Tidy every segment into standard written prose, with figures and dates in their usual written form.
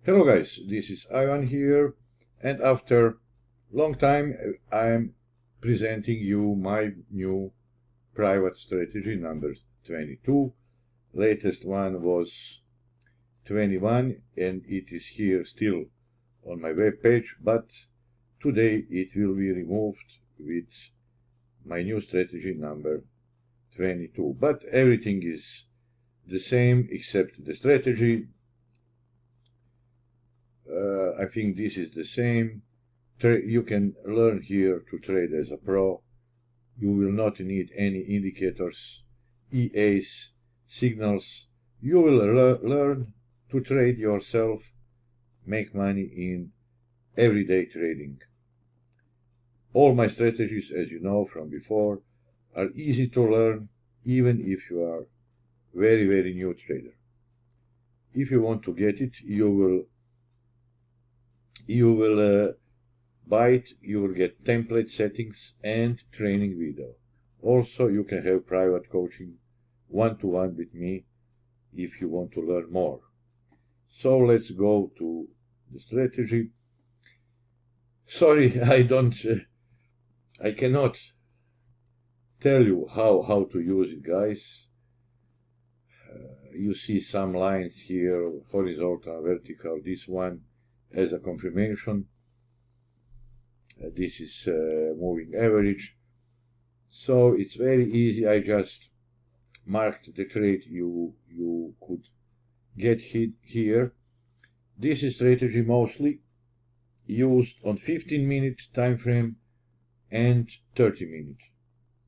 Hello guys, this is Ivan here, and after long time I'm presenting you my new private strategy number 22. Latest one was 21 and it is here still on my web page, but today it will be removed with my new strategy number 22. But everything is the same except the strategy. I think this is the same. You can learn here to trade as a pro. You will not need any indicators, EAs, signals. You will learn to trade yourself, make money in everyday trading. All my strategies, as you know from before, are easy to learn, even if you are very new trader. If you want to get it, you will buy it. You will get template settings and training video. Also, you can have private coaching one-to-one with me if you want to learn more. So let's go to the strategy. Sorry, I cannot tell you how to use it, guys. You see some lines here, horizontal, vertical. This one as a confirmation. This is moving average. So it's very easy. I just marked the trade you could get hit here. This is strategy mostly used on 15-minute time frame and 30-minute.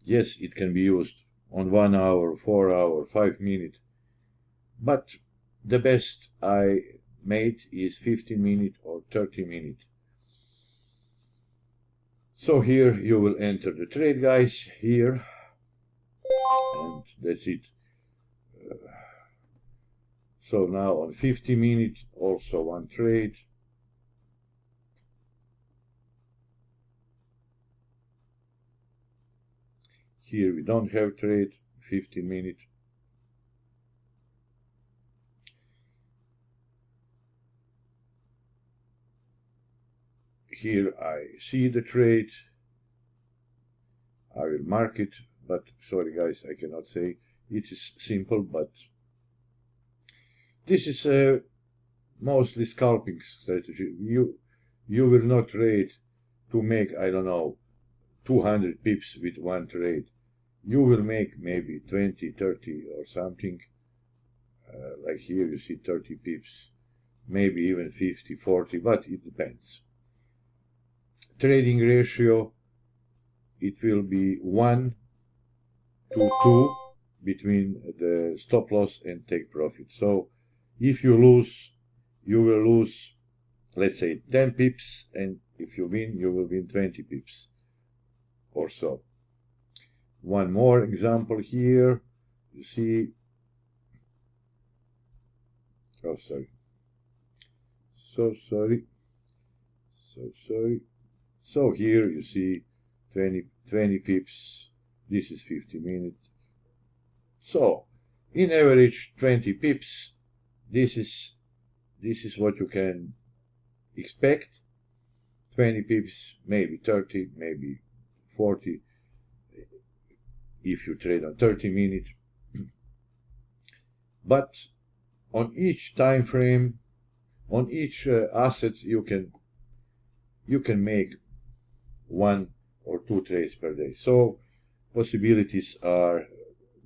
Yes, it can be used on 1 hour, 4 hour, 5 minute, but the best I made is 15-minute or 30-minute. So here you will enter the trade, guys, here, and that's it. So now on 50-minute, also one trade. Here we don't have trade, 15-minute. Here I see the trade. I will mark it, but sorry guys, I cannot say. It is simple, but this is mostly scalping strategy. You will not trade to make, I don't know, 200 pips with one trade. You will make maybe 20, 30 or something. Like here you see 30 pips, maybe even 50, 40, but it depends. Trading ratio, it will be 1 to 2 between the stop loss and take profit. So if you lose, you will lose, let's say, 10 pips, and if you win, you will win 20 pips or so. One more example here. You see, oh sorry, so sorry. So here you see 20 pips. This is 50 minutes. So in average 20 pips. This is what you can expect. 20 pips, maybe 30, maybe 40 if you trade on 30 minutes. But on each time frame, on each asset, you can make 1 or 2 trades per day. So possibilities are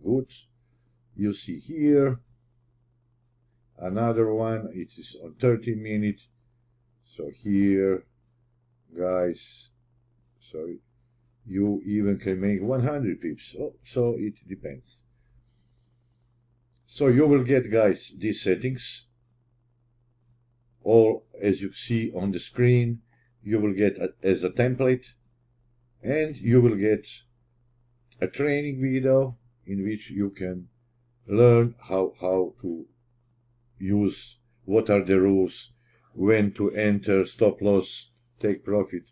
good. You see here another one. It is on 30 minutes. So here, guys, sorry, you even can make 100 pips. Oh, so it depends. So you will get, guys, these settings all as you see on the screen. You will get as a template, and you will get a training video in which you can learn how to use, what are the rules, when to enter, stop loss, take profit,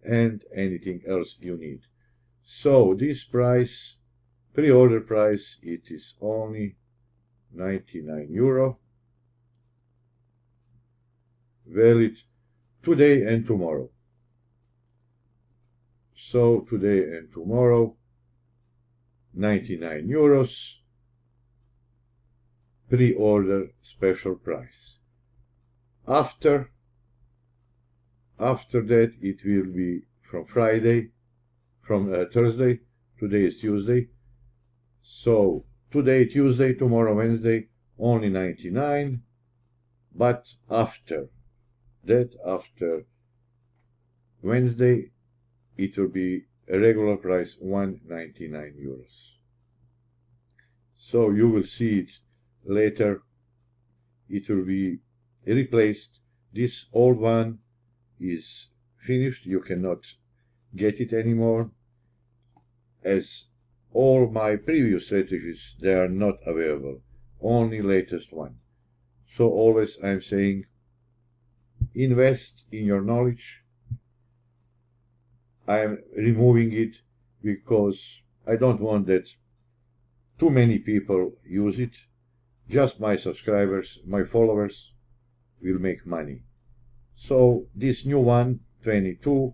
and anything else you need. So this price, pre-order price, it is only €99. valid today and tomorrow. So today and tomorrow, 99 euros, pre-order special price. After that, it will be from Thursday. Today is Tuesday. So today Tuesday, tomorrow Wednesday, only 99. But after Wednesday, it will be a regular price, 199 euros. So you will see it later. It will be replaced. This old one is finished. You cannot get it anymore, as all my previous strategies, they are not available, only latest one. So always I'm saying, invest in your knowledge. I am removing it because I don't want that too many people use it. Just my subscribers, my followers will make money. So this new one, 22,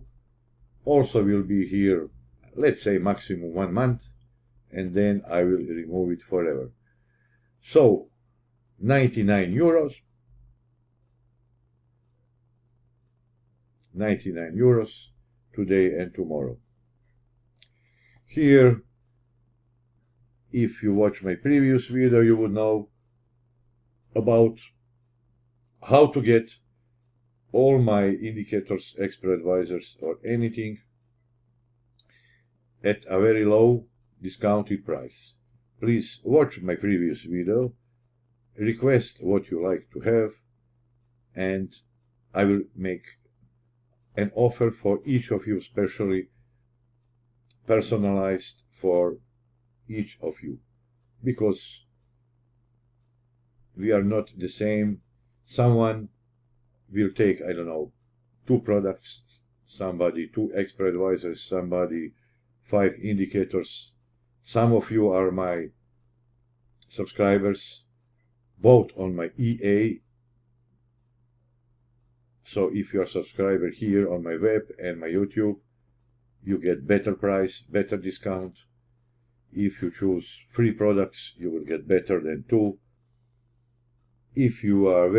also will be here, let's say maximum 1 month, and then I will remove it forever. So 99 euros, 99 euros today and tomorrow. Here, if you watch my previous video, you would know about how to get all my indicators, expert advisors, or anything at a very low discounted price. Please watch my previous video, request what you like to have, and I will make an offer for each of you, specially personalized for each of you, because we are not the same. Someone will take, I don't know, 2 products, somebody 2 expert advisors, somebody 5 indicators. Some of you are my subscribers, both on my EA. So if you are a subscriber here on my web and my YouTube, you get better price, better discount. If you choose free products, you will get better than 2. If you are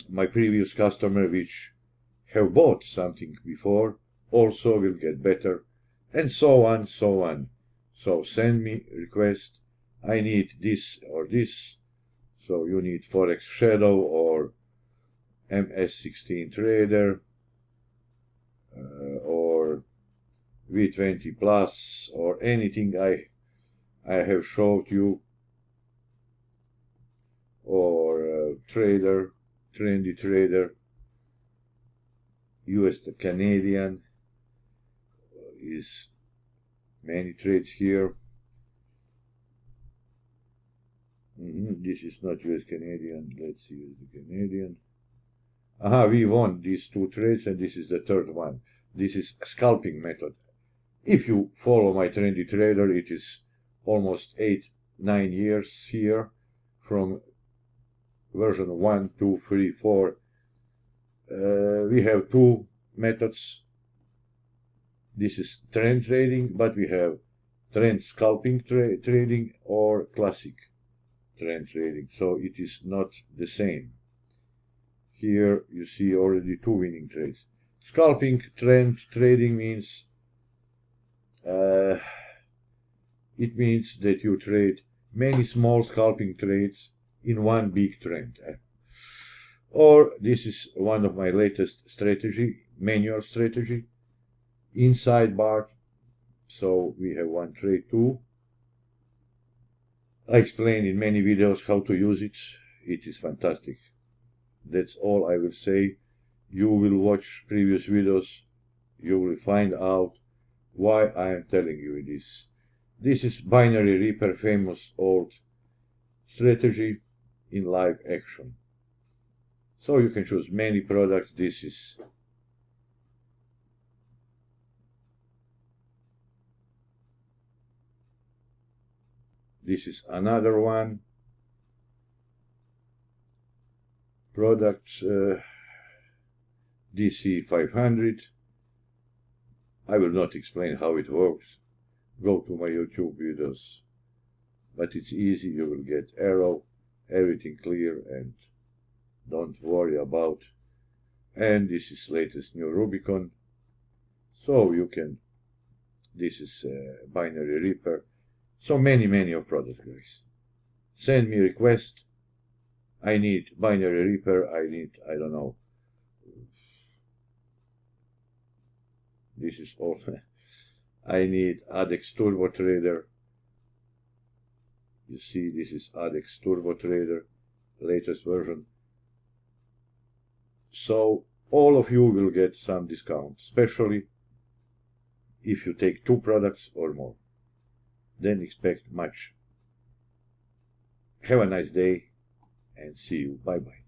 my previous customer, which have bought something before, also will get better, and so on, so on. So send me request, I need this or this. So you need Forex Shadow or MS16 Trader, or V20 Plus, or anything I have showed you, or trader, trendy trader, US to Canadian, is many trades here. This is not US Canadian. Let's see US Canadian. Aha, we won these 2 trades, and this is the 3rd one. This is a scalping method. If you follow my trendy trader, it is almost 8-9 years here, from version 1, 2, 3, 4. We have 2 methods. This is trend trading, but we have trend scalping trading or classic trend trading. So it is not the same. Here you see already 2 winning trades. Scalping trend trading means it means that you trade many small scalping trades in one big trend. Or this is one of my latest strategy, manual strategy, inside bar. So we have one trade too. I explained in many videos how to use it. It is fantastic. That's all I will say. You will watch previous videos. You will find out why I am telling you this. This is Binary Reaper, famous old strategy in live action. So you can choose many products. This is another one. products, DC 500. I will not explain how it works. Go to my YouTube videos. But it's easy, you will get arrow, everything clear, and don't worry about. And this is latest new Rubicon. So you can, this is binary reaper. So many of products, guys. Send me request. I need binary reaper, I need, I don't know. This is all. I need ADEX Turbo Trader. You see, this is ADEX Turbo Trader, latest version. So all of you will get some discount, especially if you take 2 products or more. Then expect much. Have a nice day and see you. Bye bye.